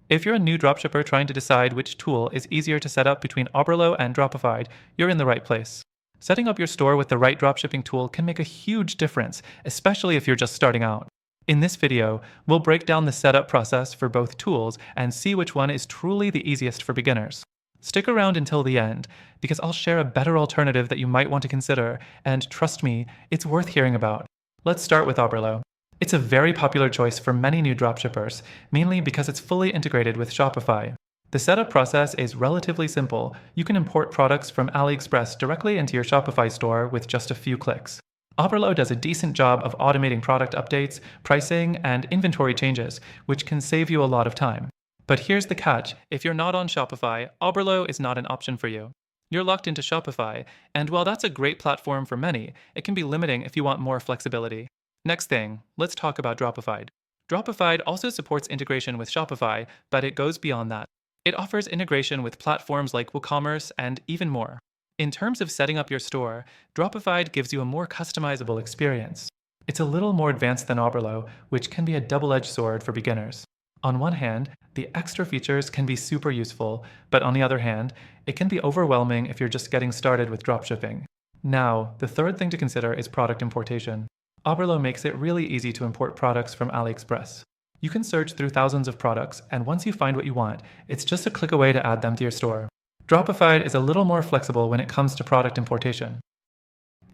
If you're a new dropshipper trying to decide which tool is easier to set up between Oberlo and Dropified, you're in the right place. Setting up your store with the right dropshipping tool can make a huge difference, especially if you're just starting out. In this video, we'll break down the setup process for both tools and see which one is truly the easiest for beginners. Stick around until the end, because I'll share a better alternative that you might want to consider, and trust me, it's worth hearing about. Let's start with Oberlo. It's a very popular choice for many new dropshippers, mainly because it's fully integrated with Shopify. The setup process is relatively simple. You can import products from AliExpress directly into your Shopify store with just a few clicks. Oberlo does a decent job of automating product updates, pricing, and inventory changes, which can save you a lot of time. But here's the catch: if you're not on Shopify, Oberlo is not an option for you. You're locked into Shopify, and while that's a great platform for many, it can be limiting if you want more flexibility. Next thing, let's talk about Dropified. Dropified also supports integration with Shopify, but it goes beyond that. It offers integration with platforms like WooCommerce and even more. In terms of setting up your store, Dropified gives you a more customizable experience. It's a little more advanced than Oberlo, which can be a double-edged sword for beginners. On one hand, the extra features can be super useful, but on the other hand, it can be overwhelming if you're just getting started with dropshipping. Now, the third thing to consider is product importation. Oberlo makes it really easy to import products from AliExpress. You can search through thousands of products, and once you find what you want, it's just a click away to add them to your store. Dropified is a little more flexible when it comes to product importation.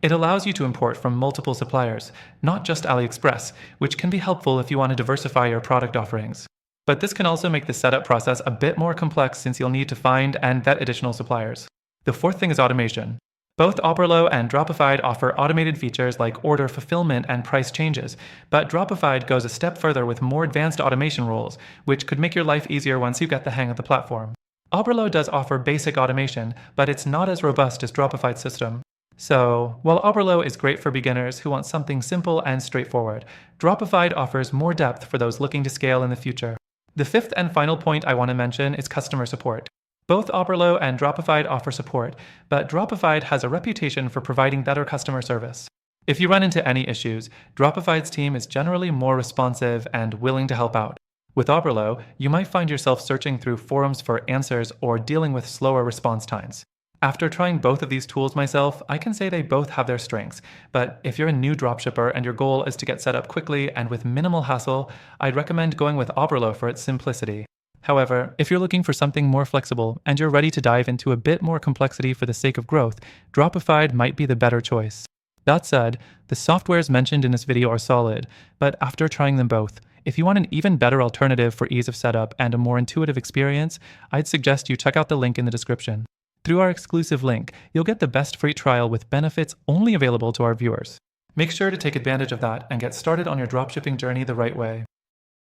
It allows you to import from multiple suppliers, not just AliExpress, which can be helpful if you want to diversify your product offerings. But this can also make the setup process a bit more complex since you'll need to find and vet additional suppliers. The fourth thing is automation. Both Oberlo and Dropified offer automated features like order fulfillment and price changes, but Dropified goes a step further with more advanced automation rules, which could make your life easier once you get the hang of the platform. Oberlo does offer basic automation, but it's not as robust as Dropified's system. So, while Oberlo is great for beginners who want something simple and straightforward, Dropified offers more depth for those looking to scale in the future. The fifth and final point I want to mention is customer support. Both Oberlo and Dropified offer support, but Dropified has a reputation for providing better customer service. If you run into any issues, Dropified's team is generally more responsive and willing to help out. With Oberlo, you might find yourself searching through forums for answers or dealing with slower response times. After trying both of these tools myself, I can say they both have their strengths, but if you're a new dropshipper and your goal is to get set up quickly and with minimal hassle, I'd recommend going with Oberlo for its simplicity. However, if you're looking for something more flexible and you're ready to dive into a bit more complexity for the sake of growth, Dropified might be the better choice. That said, the softwares mentioned in this video are solid, but after trying them both, if you want an even better alternative for ease of setup and a more intuitive experience, I'd suggest you check out the link in the description. Through our exclusive link, you'll get the best free trial with benefits only available to our viewers. Make sure to take advantage of that and get started on your dropshipping journey the right way.